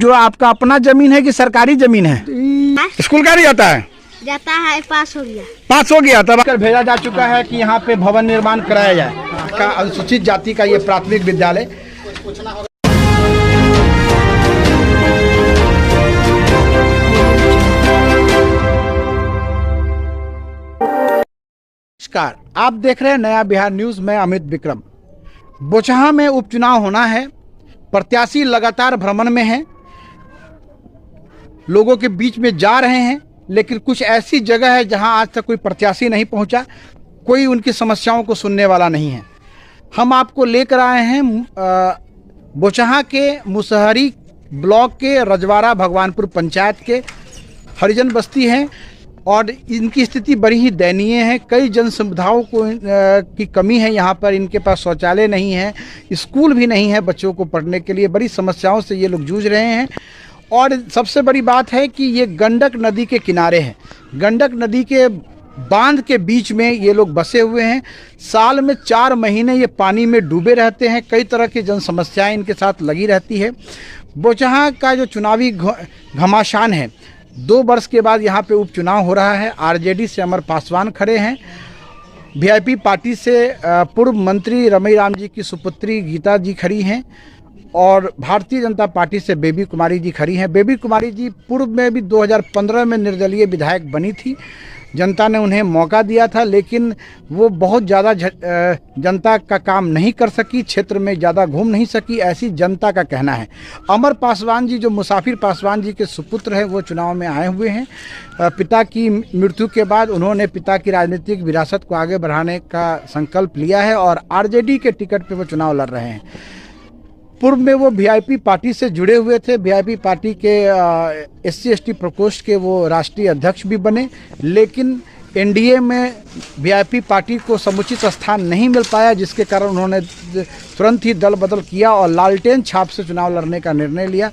जो आपका अपना जमीन है कि सरकारी जमीन है? स्कूल का नहीं जाता है? जाता है, पास हो गया। पास हो गया तब भेजा जा चुका है कि यहाँ पे भवन निर्माण कराया जाए का अनुसूचित जाति का ये प्राथमिक विद्यालय। नमस्कार, आप देख रहे हैं नया बिहार न्यूज में अमित विक्रम। बोचहां में उपचुनाव होना है, प्रत्याशी लगातार भ्रमण में हैं, लोगों के बीच में जा रहे हैं, लेकिन कुछ ऐसी जगह है जहां आज तक कोई प्रत्याशी नहीं पहुंचा, कोई उनकी समस्याओं को सुनने वाला नहीं है। हम आपको लेकर आए हैं बोचहां के मुसहरी ब्लॉक के रजवाड़ा भगवानपुर पंचायत के हरिजन बस्ती हैं और इनकी स्थिति बड़ी ही दयनीय है। कई जन सुविधाओं की कमी है यहाँ पर। इनके पास शौचालय नहीं है, स्कूल भी नहीं है बच्चों को पढ़ने के लिए। बड़ी समस्याओं से ये लोग जूझ रहे हैं और सबसे बड़ी बात है कि ये गंडक नदी के किनारे हैं। गंडक नदी के बांध के बीच में ये लोग बसे हुए हैं। साल में 4 महीने ये पानी में डूबे रहते हैं। कई तरह की जन समस्याएं इनके साथ लगी रहती है। बोचहां का जो चुनावी घमासान है, 2 वर्ष के बाद यहाँ पे उपचुनाव हो रहा है। आरजेडी से अमर पासवान खड़े हैं, वीआईपी पार्टी से पूर्व मंत्री रमई राम जी की सुपुत्री गीता जी खड़ी हैं और भारतीय जनता पार्टी से बेबी कुमारी जी खड़ी हैं। बेबी कुमारी जी पूर्व में भी 2015 में निर्दलीय विधायक बनी थी। जनता ने उन्हें मौका दिया था, लेकिन वो बहुत ज़्यादा जनता का काम नहीं कर सकी, क्षेत्र में ज़्यादा घूम नहीं सकी, ऐसी जनता का कहना है। अमर पासवान जी जो मुसाफिर पासवान जी के सुपुत्र हैं, वो चुनाव में आए हुए हैं। पिता की मृत्यु के बाद उन्होंने पिता की राजनीतिक विरासत को आगे बढ़ाने का संकल्प लिया है और आरजेडी के टिकट पर वो चुनाव लड़ रहे हैं। पूर्व में वो वीआईपी पार्टी से जुड़े हुए थे। वीआईपी पार्टी के SC/ST प्रकोष्ठ के वो राष्ट्रीय अध्यक्ष भी बने, लेकिन एनडीए में वीआईपी पार्टी को समुचित स्थान नहीं मिल पाया, जिसके कारण उन्होंने तुरंत ही दल बदल किया और लालटेन छाप से चुनाव लड़ने का निर्णय लिया।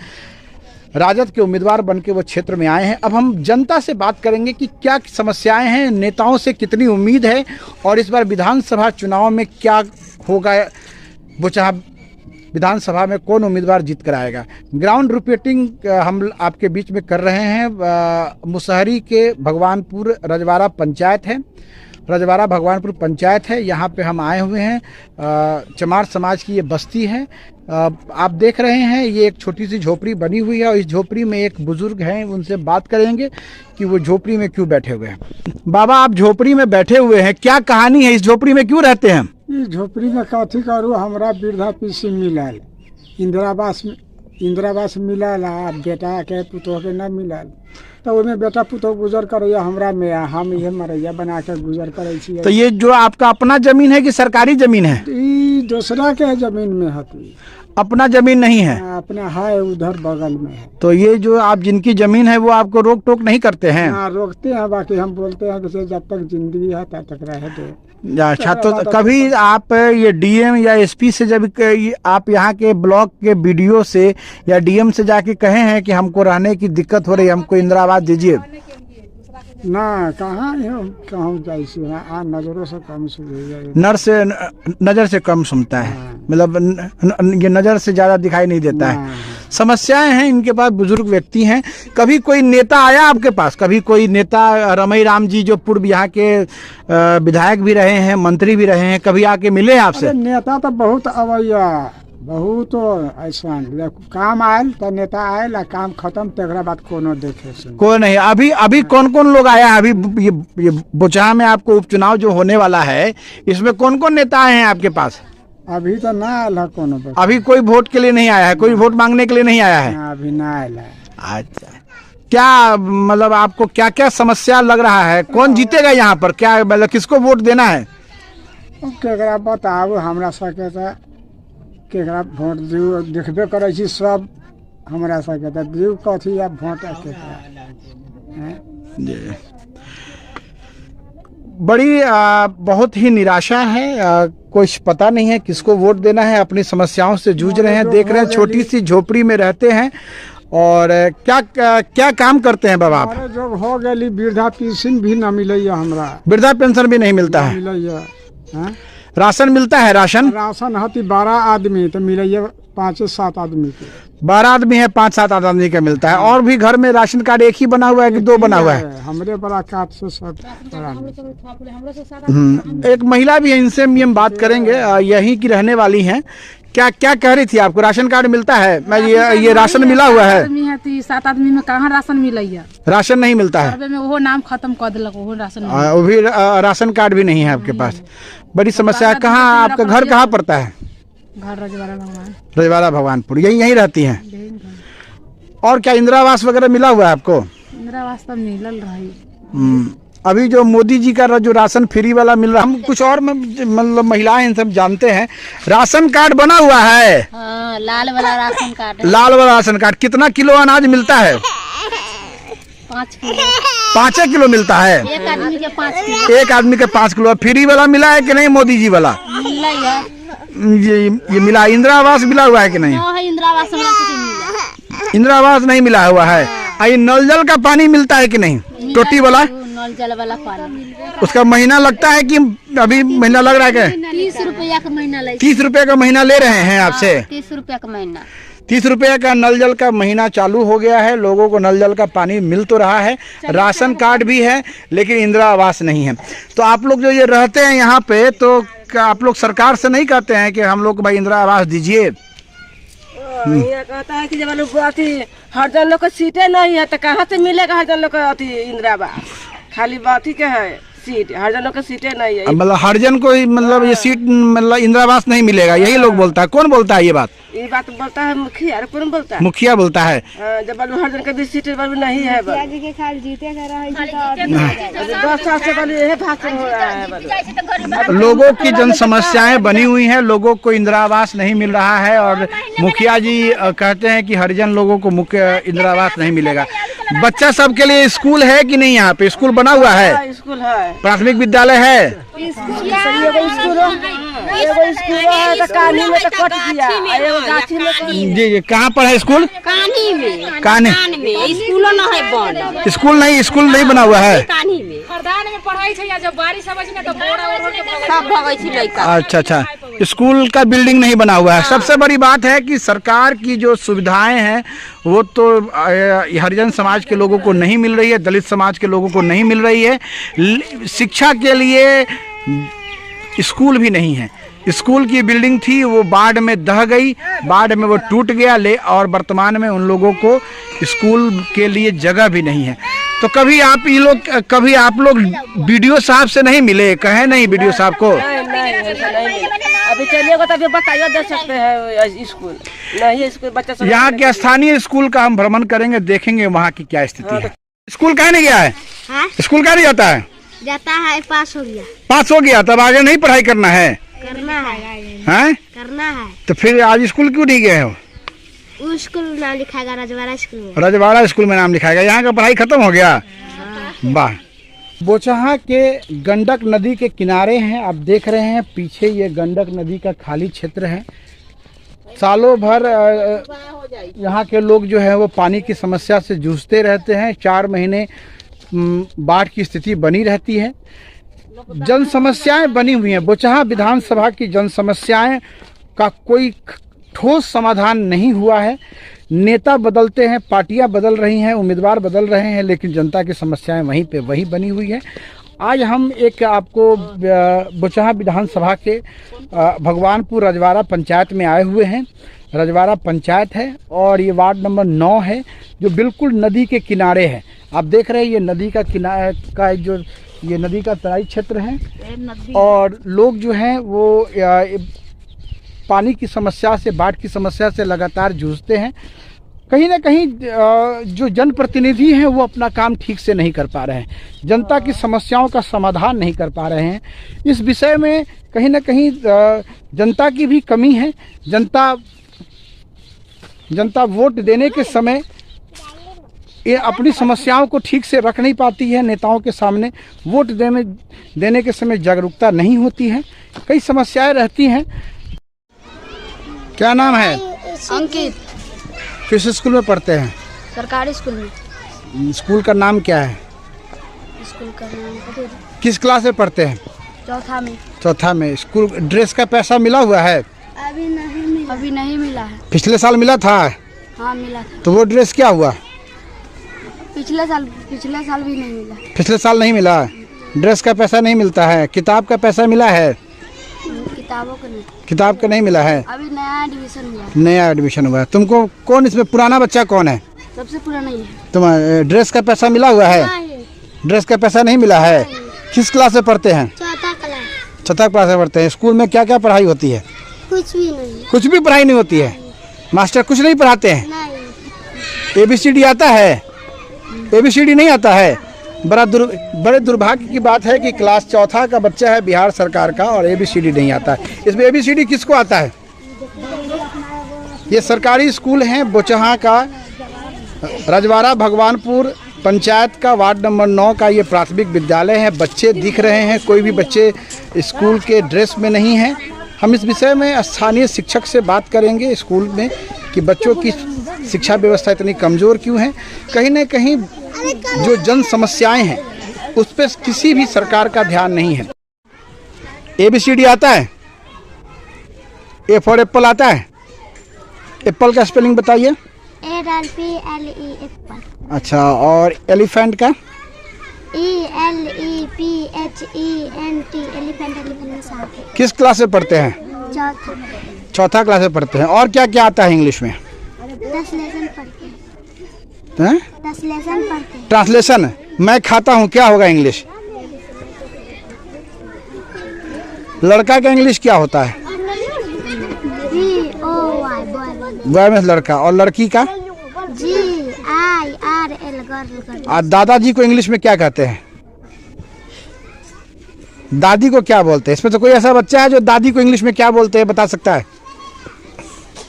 राजद के उम्मीदवार बन के वो क्षेत्र में आए हैं। अब हम जनता से बात करेंगे कि क्या समस्याएं हैं, नेताओं से कितनी उम्मीद है और इस बार विधानसभा चुनाव में क्या होगा, बोचहां विधानसभा में कौन उम्मीदवार जीत कर आएगा। ग्राउंड रिपोर्टिंग हम आपके बीच में कर रहे हैं। मुसहरी के भगवानपुर रजवाड़ा पंचायत है, रजवाड़ा भगवानपुर पंचायत है, यहाँ पे हम आए हुए हैं। चमार समाज की ये बस्ती है। आप देख रहे हैं ये एक छोटी सी झोपड़ी बनी हुई है और इस झोपड़ी में एक बुजुर्ग हैं, उनसे बात करेंगे कि वो झोपड़ी में क्यों बैठे हुए हैं। बाबा, आप झोपड़ी में बैठे हुए हैं, क्या कहानी है? इस झोपड़ी में क्यों रहते हैं? इस झोपड़ी में कथी करूँ, हमरा वृद्धा पेंशन मिलल, इंदिरावास मिलल आ बेटा के पुतोह के न मिलल, तो उसमें बेटा पुतोह गुजर करैया, हमरा में हम ये मरैया बना के गुजर करे छी। तो ये जो आपका अपना जमीन है कि सरकारी जमीन है? दूसरा के जमीन में है, अपना जमीन नहीं है? अपना है, उधर बगल में है। तो ये जो आप जिनकी जमीन है वो आपको रोक टोक नहीं करते हैं? हाँ, रोकते हैं, बाकी हम बोलते हैं कि जब तक जिंदगी है तब तक रहे दो। अच्छा, तो कभी आप ये डीएम या एसपी से जब आप यहाँ के ब्लॉक के बीडीओ से या डीएम से जाके कहे हैं कि हमको रहने की दिक्कत हो रही है, हमको इंदिरा आवास दीजिए? ना, कहाँ नजरों से कम नजर से कम सुनता है, मतलब ये नजर से ज्यादा दिखाई नहीं देता है। समस्याएं हैं इनके पास, बुजुर्ग व्यक्ति हैं। कभी कोई नेता आया आपके पास? कभी कोई नेता, रमई राम जी जो पूर्व यहाँ के विधायक भी रहे हैं, मंत्री भी रहे हैं, कभी आके मिले आपसे? नेता तो बहुत अवैया, बहुत ऐसा काम आयल तो नेता आयल, काम खत्म, तेरा बात कोनो देखे कोई नहीं। अभी कौन कौन लोग आया है? अभी ये बोचहां में आपको उपचुनाव जो होने वाला है, इसमें कौन कौन नेता आए हैं आपके पास? अभी तो ना आयल है कोनो। अभी कोई वोट के लिए नहीं आया है? कोई वोट मांगने के लिए नहीं आया है? अभी ना आयल है। अच्छा, क्या मतलब आपको क्या क्या समस्या लग रहा है? कौन जीतेगा यहाँ पर? क्या मतलब किसको वोट देना है? केकरा बताओ, हमरा सके तो केकरा वोट दियो, देखबे करे छी सब, हमरा सके तो दियो कथी या वोट केकरा। बड़ी बहुत ही निराशा है, कुछ पता नहीं है किसको वोट देना है। अपनी समस्याओं से जूझ रहे हैं। देख रहे हैं छोटी सी झोपड़ी में रहते हैं और क्या काम करते हैं बाबा आप? जब हो गई वृद्धा पेंशन भी न मिले, हमरा वृद्धा पेंशन भी नहीं मिलता है। राशन मिलता है? राशन राशन हती 12 आदमी तो मिले 5-7 आदमी के। 12 आदमी है, 5-7 आदमी का मिलता है। और भी घर में राशन कार्ड एक ही बना हुआ है कि 2 बना हुआ है? हमरे बड़ा कार्ड से सब बड़ा। एक महिला भी है, इनसे हम बात करेंगे, यहीं की रहने वाली हैं। क्या क्या कह रही थी? आपको राशन कार्ड मिलता है? मैं ये राशन मिला हुआ है? आदमी है तो 7 आदमी में कहाँ राशन मिलैया? राशन नहीं मिलता है? में वो नाम खत्म कर दिलक, वो राशन वो भी राशन कार्ड भी नहीं है आपके पास? बड़ी समस्या है। कहाँ आपका घर कहाँ पड़ता है? घर रजवाड़ा भगवान। रजवाड़ा भगवानपुर, यहीं रहती हैं? और क्या इंदिरा आवास वगैरह मिला हुआ है आपको? इंदिरा आवास तो मिलल रही। अभी जो मोदी जी का जो राशन फ्री वाला मिल रहा है, हम कुछ और मतलब महिलाएं सब जानते हैं। राशन कार्ड बना हुआ है? हाँ, लाल वाला राशन कार्ड है। लाल वाला राशन कार्ड। कितना किलो अनाज मिलता है? 5 किलो। 5 किलो मिलता है? एक आदमी के 5 किलो। एक आदमी के 5 किलो। फ्री वाला मिला है कि नहीं मोदी जी वाला? मिला है। ये मिला। इंदिरा आवास मिला हुआ है कि नहीं? हाँ, इंदिरा आवास हमरा को मिला। इंदिरा आवास नहीं मिला हुआ है। ये नल जल का पानी मिलता है कि नहीं? टोटी वाला नल जल वाला पानी। उसका महीना लगता है कि अभी महीना लग रहा है? 30 रुपया का महीना ले। 30 रुपए का महीना ले रहे हैं आपसे? 30 रुपया का महीना। 30 रुपये का नल जल का महीना चालू हो गया है। लोगों को नल जल का पानी मिल तो रहा है, राशन कार्ड भी है, लेकिन इंदिरा आवास नहीं है। तो आप लोग जो ये रहते हैं यहाँ पे, तो क्या आप लोग सरकार से नहीं कहते हैं कि हम लोग को भाई इंदिरा आवास दीजिए? ये कहता है कि जब लोग अथी हर जन लोग को सीटें नहीं है तो कहाँ से मिलेगा हर जन लोग को अथी इंदिरा आवास? खाली बात ही क्या है सीट, हर जन लोग को सीटें नहीं है। मतलब हरिजन को मतलब ये सीट मतलब इंदिरा आवास नहीं मिलेगा, यही लोग बोलता है। कौन बोलता है ये बात? ये बात बोलता है मुखिया। अरे कौन बोलता है? मुखिया बोलता है। जब हर जन के भी सीटें नहीं है। 10 साल से बल यही भाषण हो रहा है। लोगों की जन समस्याएं बनी हुई हैं, लोगों को इंदिरा आवास नहीं मिल रहा है और मुखिया जी कहते हैं कि हरिजन लोगों को मुख्य इंदिरा आवास नहीं मिलेगा। बच्चा सबके लिए स्कूल है कि नहीं? यहाँ पे स्कूल बना हुआ है? स्कूल है, प्राथमिक विद्यालय है? जी जी। कहाँ पर है स्कूल? कानी में। कानी में स्कूलों न है बंद। स्कूल नहीं बना हुआ है? कानी में। खरदान में पढ़ाई छै या जब बारिश आवे छै ना तो बोरा ओढ़ के सब भगै छी लइका। अच्छा। स्कूल का बिल्डिंग नहीं बना हुआ है। सबसे बड़ी बात है कि सरकार की जो सुविधाएं हैं वो तो हरिजन समाज के लोगों को नहीं मिल रही है, दलित समाज के लोगों को नहीं मिल रही है। शिक्षा के लिए स्कूल भी नहीं है। स्कूल की बिल्डिंग थी वो बाढ़ में दह गई, बाढ़ में वो टूट गया और वर्तमान में उन लोगों को स्कूल के लिए जगह भी नहीं है। तो कभी आप लोग बीडीओ साहब से नहीं मिले? कहे नहीं बीडीओ साहब को? नहीं। अभी चलिएगा तभी बताइए दे सकते हैं स्कूल नहीं। स्कूल बच्चा यहाँ के स्थानीय स्कूल का हम भ्रमण करेंगे, देखेंगे वहाँ की क्या स्थिति है। स्कूल कहाँ नहीं गया है? स्कूल कहाँ नहीं जाता है? जाता है, पास हो गया। पास हो गया, तब आगे नहीं पढ़ाई करना है? करना है। हैं? करना है। तो फिर आज स्कूल क्यों नहीं गए हो? वो स्कूल नाम लिखाएगा रजवाड़ा स्कूल में। रजवाड़ा स्कूल में नाम लिखाएगा। यहाँ का पढ़ाई खत्म हो गया? वाह। बोचहा के गंडक नदी के किनारे हैं, आप देख रहे हैं पीछे ये गंडक नदी का खाली क्षेत्र है। सालों भर यहाँ के लोग जो है वो पानी की समस्या से जूझते रहते हैं। 4 महीने बाढ़ की स्थिति बनी रहती है। जन समस्याएं बनी हुई हैं। बोचहा विधानसभा की जन समस्याएं का कोई ठोस समाधान नहीं हुआ है। नेता बदलते हैं, पार्टियां बदल रही हैं, उम्मीदवार बदल रहे हैं, लेकिन जनता की समस्याएं वहीं पे वही बनी हुई है। आज हम एक आपको बोचहा विधानसभा के भगवानपुर रजवाड़ा पंचायत में आए हुए हैं। रजवाड़ा पंचायत है और ये वार्ड नंबर 9 है जो बिल्कुल नदी के किनारे है। आप देख रहे हैं ये नदी का किनारे का जो ये नदी का तराई क्षेत्र है और लोग जो हैं वो पानी की समस्या से, बाढ़ की समस्या से लगातार जूझते हैं। कहीं ना कहीं जो जनप्रतिनिधि हैं वो अपना काम ठीक से नहीं कर पा रहे हैं, जनता की समस्याओं का समाधान नहीं कर पा रहे हैं। इस विषय में कहीं ना कहीं जनता की भी कमी है। जनता वोट देने के समय ये अपनी समस्याओं को ठीक से रख नहीं पाती है। नेताओं के सामने वोट देने के समय जागरूकता नहीं होती है, कई समस्याएं रहती हैं। क्या नाम है? अंकित। किस स्कूल में पढ़ते हैं? सरकारी स्कूल में। स्कूल का नाम क्या है? स्कूल का नाम किस क्लास में पढ़ते हैं? चौथा में। चौथा में। स्कूल ड्रेस का पैसा मिला हुआ है? अभी नहीं मिला है। पिछले साल मिला था? हाँ मिला था। तो वो ड्रेस क्या हुआ? पिछले साल भी नहीं मिला। पिछले साल नहीं मिला। ड्रेस का पैसा नहीं मिलता है। किताब का पैसा मिला है? किताबों का नहीं। किताब का नहीं मिला है। अभी नया एडमिशन हुआ। नया एडमिशन हुआ है। तुमको कौन इसमें पुराना बच्चा कौन है? सबसे पुराना ही है। तुम ड्रेस का पैसा मिला हुआ है? ड्रेस का पैसा नहीं मिला है। किस क्लास में पढ़ते हैं? चौथा क्लास। चौथा क्लास में पढ़ते हैं। स्कूल में क्या क्या पढ़ाई होती है? कुछ भी नहीं। कुछ भी पढ़ाई नहीं होती है? मास्टर कुछ नहीं पढ़ाते हैं? नहीं। ABCD आता है? ABCD नहीं आता है। बड़े दुर्भाग्य की बात है कि क्लास चौथा का बच्चा है बिहार सरकार का और ABCD नहीं आता है। इसमें ABCD किसको आता है? ये सरकारी स्कूल है बोचहा का, रजवाड़ा भगवानपुर पंचायत का वार्ड नंबर 9 का ये प्राथमिक विद्यालय है। बच्चे दिख रहे हैं, कोई भी बच्चे स्कूल के ड्रेस में नहीं हैं। हम इस विषय में स्थानीय शिक्षक से बात करेंगे स्कूल में कि बच्चों की शिक्षा व्यवस्था इतनी कमज़ोर क्यों है। कहीं ना कहीं जो जन समस्याएं हैं उस पर किसी भी सरकार का ध्यान नहीं है। ABCD आता है? A फॉर एप्पल आता है? एप्पल का स्पेलिंग बताइए। APPLE Apple. अच्छा, और एलिफेंट का? ELEPHENT एलिफेंट सांप। किस क्लास में पढ़ते हैं? चौथा। चौथा क्लास में पढ़ते हैं। और क्या क्या आता है इंग्लिश में? 10 लेसन पढ़ते हैं। 10 लेसन पढ़ते हैं। ट्रांसलेशन मैं खाता हूँ क्या होगा इंग्लिश? लड़का का इंग्लिश क्या होता है? BOY boy. बॉय में लड़का। और लड़की का? GIRL girl. और दादाजी को इंग्लिश में क्या कहते हैं? दादी को क्या बोलते हैं? इसमें तो कोई ऐसा बच्चा है जो दादी को इंग्लिश में क्या बोलते हैं बता सकता है?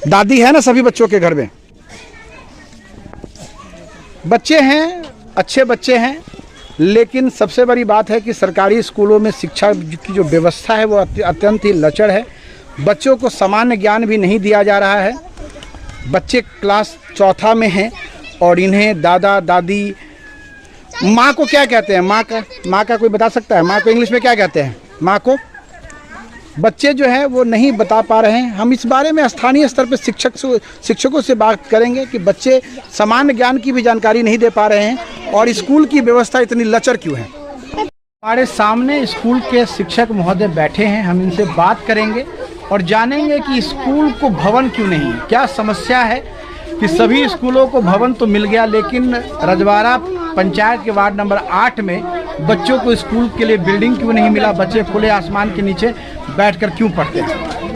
दादी है ना सभी बच्चों के घर में। बच्चे हैं, अच्छे बच्चे हैं, लेकिन सबसे बड़ी बात है कि सरकारी स्कूलों में शिक्षा की जो व्यवस्था है वो अत्यंत ही लचर है। बच्चों को सामान्य ज्ञान भी नहीं दिया जा रहा है। बच्चे क्लास चौथा में हैं और इन्हें दादा दादी, माँ को क्या कहते हैं? माँ का कोई बता सकता है? माँ को इंग्लिश में क्या कहते हैं? माँ को बच्चे जो है वो नहीं बता पा रहे हैं। हम इस बारे में स्थानीय स्तर पर शिक्षकों से बात करेंगे कि बच्चे सामान्य ज्ञान की भी जानकारी नहीं दे पा रहे हैं और स्कूल की व्यवस्था इतनी लचर क्यों है। हमारे सामने स्कूल के शिक्षक महोदय बैठे हैं, हम इनसे बात करेंगे और जानेंगे कि स्कूल को भवन क्यों नहीं है। क्या समस्या है कि सभी स्कूलों को भवन तो मिल गया लेकिन रजवाड़ा पंचायत के वार्ड नंबर 8 में बच्चों को स्कूल के लिए बिल्डिंग क्यों नहीं मिला? बच्चे खुले आसमान के नीचे बैठकर क्यों पढ़ते हैं?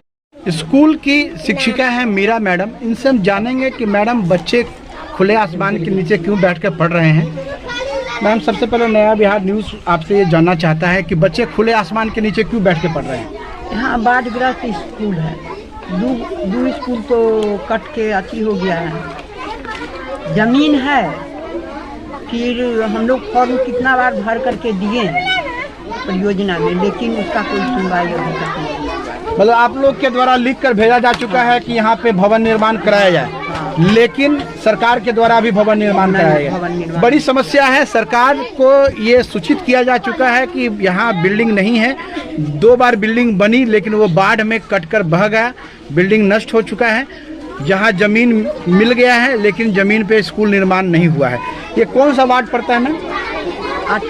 स्कूल की शिक्षिका है मीरा मैडम, इनसे हम जानेंगे कि मैडम बच्चे खुले आसमान के नीचे क्यों बैठकर पढ़ रहे हैं। मैम, सबसे पहले नया बिहार न्यूज़ आपसे ये जानना चाहता है कि बच्चे खुले आसमान के नीचे क्यों बैठ के पढ़ रहे हैं? यहाँ बाढ़ग्रस्त स्कूल है, दो स्कूल तो कट के अति हो गया है। जमीन है, फिर हम लोग फॉर्म कितना बार भर करके दिए परियोजना में, लेकिन उसका कोई सुनवाई अभी तक नहीं। मतलब आप लोग के द्वारा लिख कर भेजा जा चुका है कि यहाँ पे भवन निर्माण कराया जाए, लेकिन सरकार के द्वारा भी भवन निर्माण कराया गया। बड़ी समस्या है। सरकार को ये सूचित किया जा चुका है कि यहाँ बिल्डिंग नहीं है। 2 बार बिल्डिंग बनी लेकिन वो बाढ़ में कटकर बह गया, बिल्डिंग नष्ट हो चुका है। जहाँ जमीन मिल गया है लेकिन जमीन पे स्कूल निर्माण नहीं हुआ है। ये कौन सा वार्ड पड़ता है मैम? 8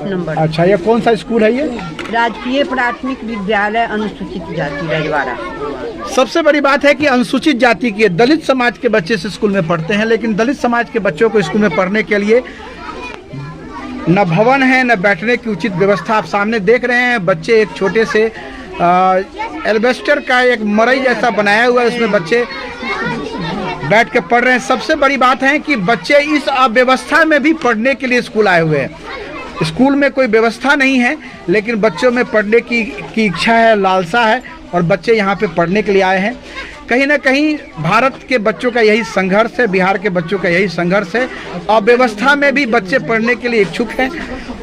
नंबर। अच्छा, ये कौन सा स्कूल है? ये राजकीय प्राथमिक विद्यालय अनुसूचित जाति रजवाड़ा। सबसे बड़ी बात है कि अनुसूचित जाति के दलित समाज के बच्चे इस स्कूल में पढ़ते हैं, लेकिन दलित समाज के बच्चों को स्कूल में पढ़ने के लिए न भवन है न बैठने की उचित व्यवस्था। आप सामने देख रहे हैं बच्चे एक छोटे से एल्वेस्टर का एक मरई जैसा बनाया हुआ है, उसमें बच्चे बैठ के पढ़ रहे हैं। सबसे बड़ी बात है कि बच्चे इस अव्यवस्था में भी पढ़ने के लिए स्कूल आए हुए हैं। स्कूल में कोई व्यवस्था नहीं है लेकिन बच्चों में पढ़ने की इच्छा है, लालसा है और बच्चे यहाँ पे पढ़ने के लिए आए हैं। कहीं ना कहीं भारत के बच्चों का यही संघर्ष है, बिहार के बच्चों का यही संघर्ष है। अव्यवस्था में भी बच्चे पढ़ने के लिए इच्छुक हैं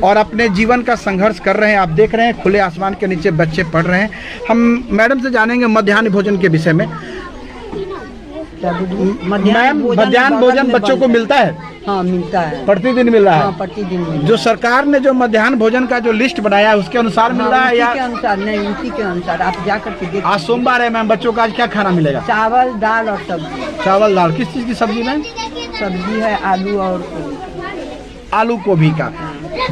और अपने जीवन का संघर्ष कर रहे हैं। आप देख रहे हैं खुले आसमान के नीचे बच्चे पढ़ रहे हैं। हम मैडम से जानेंगे मध्याह्न भोजन के विषय में। तब मैम मध्याह्न भोजन बच्चों को मिलता है? हाँ मिलता है, प्रतिदिन मिल रहा हाँ है? प्रतिदिन मिलता जो सरकार ने जो मध्याह्न भोजन का जो लिस्ट बनाया है उसके अनुसार है। मिल रहा है उसी या? के अनुसार नहीं, उसी के अनुसार आप जा करके देखिए। आज सोमवार है मैम, बच्चों को आज क्या खाना मिलेगा? चावल दाल और सब्जी। चावल दाल, किस चीज़ की सब्जी मैम? सब्जी है आलू और आलू गोभी का।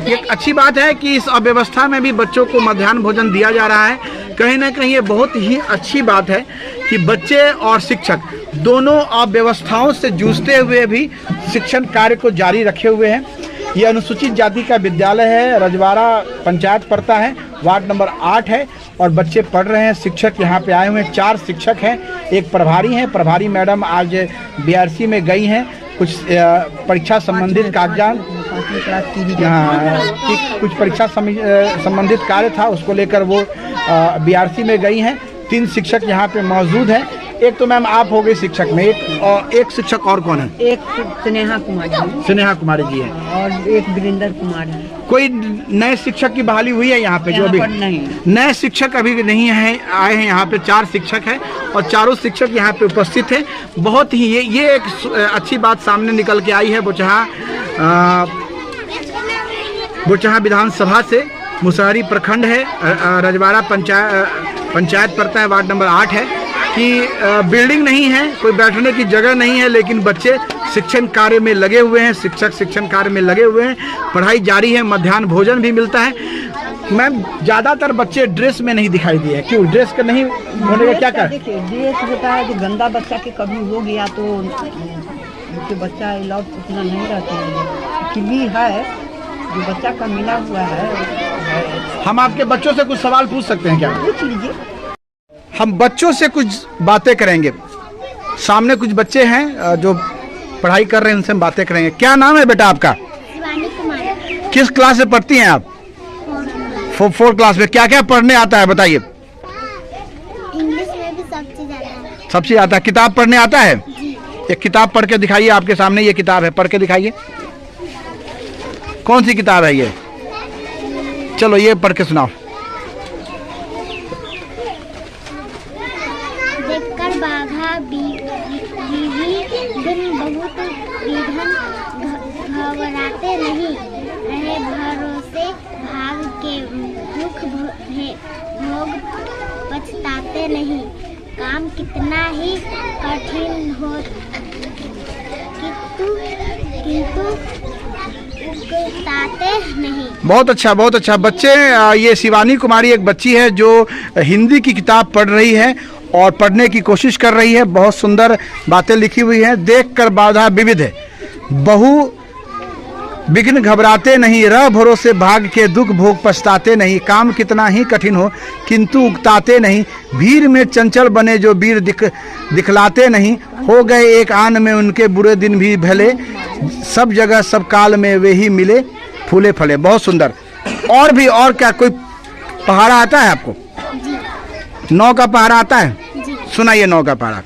एक अच्छी बात है कि इस अव्यवस्था में भी बच्चों को मध्याह्न भोजन दिया जा रहा है। कहीं ना कहीं ये बहुत ही अच्छी बात है कि बच्चे और शिक्षक दोनों अव्यवस्थाओं से जूझते हुए भी शिक्षण कार्य को जारी रखे हुए हैं। ये अनुसूचित जाति का विद्यालय है, रजवाड़ा पंचायत पड़ता है, वार्ड नंबर 8 है और बच्चे पढ़ रहे हैं। शिक्षक यहाँ पे आए हुए हैं, 4 शिक्षक हैं, एक प्रभारी हैं। प्रभारी मैडम आज BRC में गई हैं, कुछ परीक्षा संबंधित कागजात, कुछ परीक्षा संबंधित कार्य था उसको लेकर वो BRC में गई हैं। 3 शिक्षक यहाँ पे मौजूद हैं। एक तो मैम आप हो गए शिक्षक में, एक शिक्षक और कौन है? एक स्नेहा कुमारी, स्नेहा कुमारी जी है और एक वीरेंद्र कुमार है। कोई नए शिक्षक की बहाली हुई है यहाँ पे? जो अभी नहीं, नए शिक्षक अभी नहीं है, आए हैं यहाँ पे 4 शिक्षक हैं और चारों शिक्षक यहाँ पे उपस्थित हैं। बहुत ही ये एक अच्छी बात सामने निकल के आई है बोचहा विधानसभा से। मुसहरी प्रखंड है, रजवाड़ा पंचायत पड़ता है, वार्ड नंबर 8 है कि बिल्डिंग नहीं है, कोई बैठने की जगह नहीं है, लेकिन बच्चे शिक्षण कार्य में लगे हुए हैं, शिक्षक शिक्षण कार्य में लगे हुए हैं, पढ़ाई जारी है, मध्याह्न भोजन भी मिलता है। मैम ज़्यादातर बच्चे ड्रेस में नहीं दिखाई दिए, क्यों? ड्रेस का नहीं होने का क्या कर? देखिए ड्रेस होता है जो गंदा बच्चा के कभी हो गया तो बच्चा अलाउड उतना नहीं रहता है, क्ली है जो बच्चा का मिला हुआ है। हम आपके बच्चों से कुछ सवाल पूछ सकते हैं क्या? पूछ लीजिए। हम बच्चों से कुछ बातें करेंगे। सामने कुछ बच्चे हैं जो पढ़ाई कर रहे हैं, उनसे हम बातें करेंगे। क्या नाम है बेटा आपका? शिवानी कुमार। किस क्लास में पढ़ती हैं आप? 4 क्लास में। क्या क्या पढ़ने आता है बताइए? इंग्लिश में भी सब चीज आता है। सब चीज आता है। किताब पढ़ने आता है? एक किताब पढ़ के दिखाइए, आपके सामने ये किताब है, पढ़ के दिखाइए। कौन सी किताब है ये? चलो ये पढ़ के सुनाओ। देखकर बाघा बीवी दिन बहुत विघन घबराते नहीं रहे, भरोसे भाग के दुख भोग पछताते नहीं। काम कितना ही कठिन हो किंतु उकताते नहीं। बहुत अच्छा, बहुत अच्छा। बच्चे, ये शिवानी कुमारी एक बच्ची है जो हिंदी की किताब पढ़ रही है और पढ़ने की कोशिश कर रही है। बहुत सुंदर बातें लिखी हुई हैं। देखकर बाधा विविध है, बहु विघ्न घबराते नहीं, रह भरोसे भाग के दुख भोग पछताते नहीं। काम कितना ही कठिन हो किंतु उकताते नहीं। भीड़ में चंचल बने जो वीर दिखलाते नहीं। हो गए एक आन में उनके बुरे दिन भी भले, सब जगह सब काल में वे ही मिले फूले फले। बहुत सुंदर। और क्या कोई पहाड़ा आता है आपको? 9 का पहाड़ा आता है? सुनाइए 9 का पहाड़ा।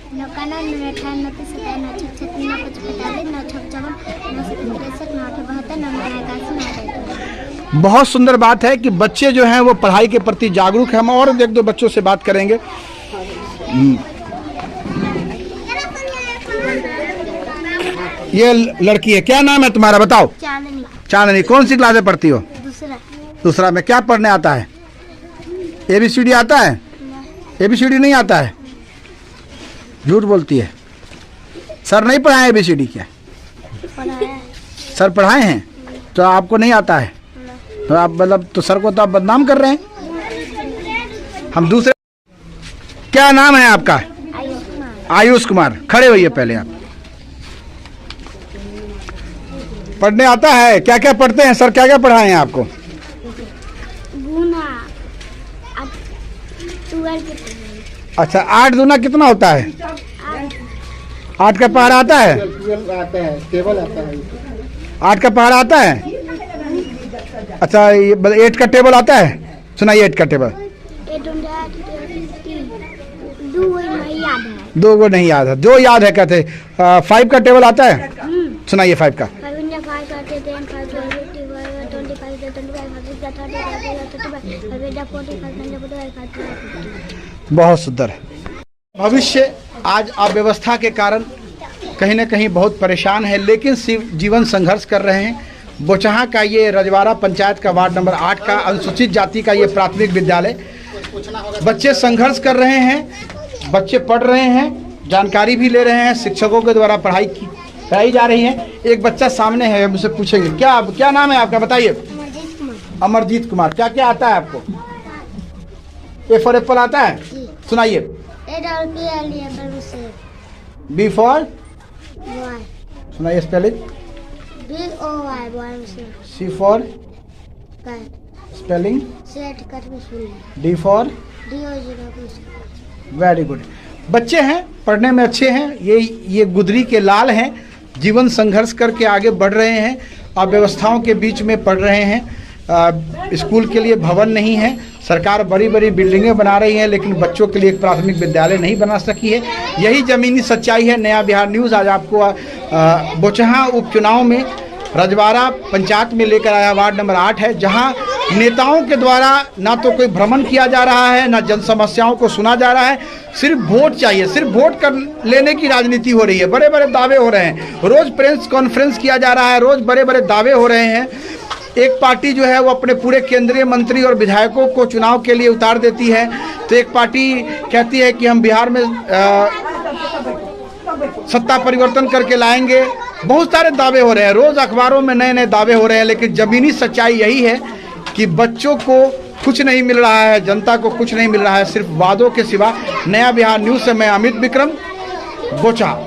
बहुत सुंदर बात है कि बच्चे जो हैं वो पढ़ाई के प्रति जागरूक हैं। हम और 1-2 बच्चों से बात करेंगे। ये लड़की है, क्या नाम है तुम्हारा बताओ? चांदनी। चांदनी। कौन सी क्लास में पढ़ती हो? दूसरा में। क्या पढ़ने आता है? ABCD आता है? ABCD नहीं आता है, झूठ बोलती है। सर नहीं पढ़ाए ABCD? क्या सर पढ़ाए हैं तो आपको नहीं आता है? तो आप मतलब तो सर को तो आप बदनाम कर रहे हैं। हम दूसरे। क्या नाम है आपका? आयुष कुमार। खड़े होइए पहले आप। पढ़ने आता है? क्या क्या पढ़ते हैं सर? क्या क्या पढ़ाए हैं आपको? गुना। अच्छा, 8 दूना कितना होता है? 8 का पहाड़ा आता है? टेबल आता है। 8 का पहाड़ा आता है? अच्छा, ये 8 का टेबल आता है? सुनाइए 8 का टेबल। 2 को नहीं याद है, जो याद है कहते। 5 का टेबल आता है? सुनाइए 5 का। बहुत सुंदर। भविष्य आज अव्यवस्था के कारण कहीं न कहीं बहुत परेशान है, लेकिन जीवन संघर्ष कर रहे हैं। बोचहा का ये रजवाड़ा पंचायत का वार्ड नंबर 8 का अनुसूचित जाति का ये प्राथमिक विद्यालय, बच्चे संघर्ष कर रहे हैं, बच्चे पढ़ रहे हैं, जानकारी भी ले रहे हैं, शिक्षकों के द्वारा पढ़ाई जा रही है। एक बच्चा सामने है, मुझसे पूछेंगे क्या नाम है आपका, बताइए। अमरजीत कुमार। क्या क्या आता है आपको? ए फॉर एप्पल आता है, सुनाइए। बी फॉर सुनाइए spelling. C for spelling. D for. Very good. बच्चे हैं, पढ़ने में अच्छे हैं, ये गुदरी के लाल हैं, जीवन संघर्ष करके आगे बढ़ रहे हैं, अव्यवस्थाओं के बीच में पढ़ रहे हैं। स्कूल के लिए भवन नहीं है, सरकार बड़ी बड़ी बिल्डिंगें बना रही है, लेकिन बच्चों के लिए एक प्राथमिक विद्यालय नहीं बना सकी है। यही ज़मीनी सच्चाई है। नया बिहार न्यूज़ आज आपको बोचहा उपचुनाव में रजवाड़ा पंचायत में लेकर आया। वार्ड नंबर 8 है, जहां नेताओं के द्वारा ना तो कोई भ्रमण किया जा रहा है, ना जन समस्याओं को सुना जा रहा है। सिर्फ वोट चाहिए, सिर्फ वोट कर लेने की राजनीति हो रही है। बड़े बड़े दावे हो रहे हैं, रोज़ प्रेस कॉन्फ्रेंस किया जा रहा है, रोज़ बड़े बड़े दावे हो रहे हैं। एक पार्टी जो है वो अपने पूरे केंद्रीय मंत्री और विधायकों को चुनाव के लिए उतार देती है, तो एक पार्टी कहती है कि हम बिहार में सत्ता परिवर्तन करके लाएंगे। बहुत सारे दावे हो रहे हैं, रोज़ अखबारों में नए नए दावे हो रहे हैं, लेकिन ज़मीनी सच्चाई यही है कि बच्चों को कुछ नहीं मिल रहा है, जनता को कुछ नहीं मिल रहा है, सिर्फ वादों के सिवा। नया बिहार न्यूज़ से मैं अमित विक्रम, बोचहा।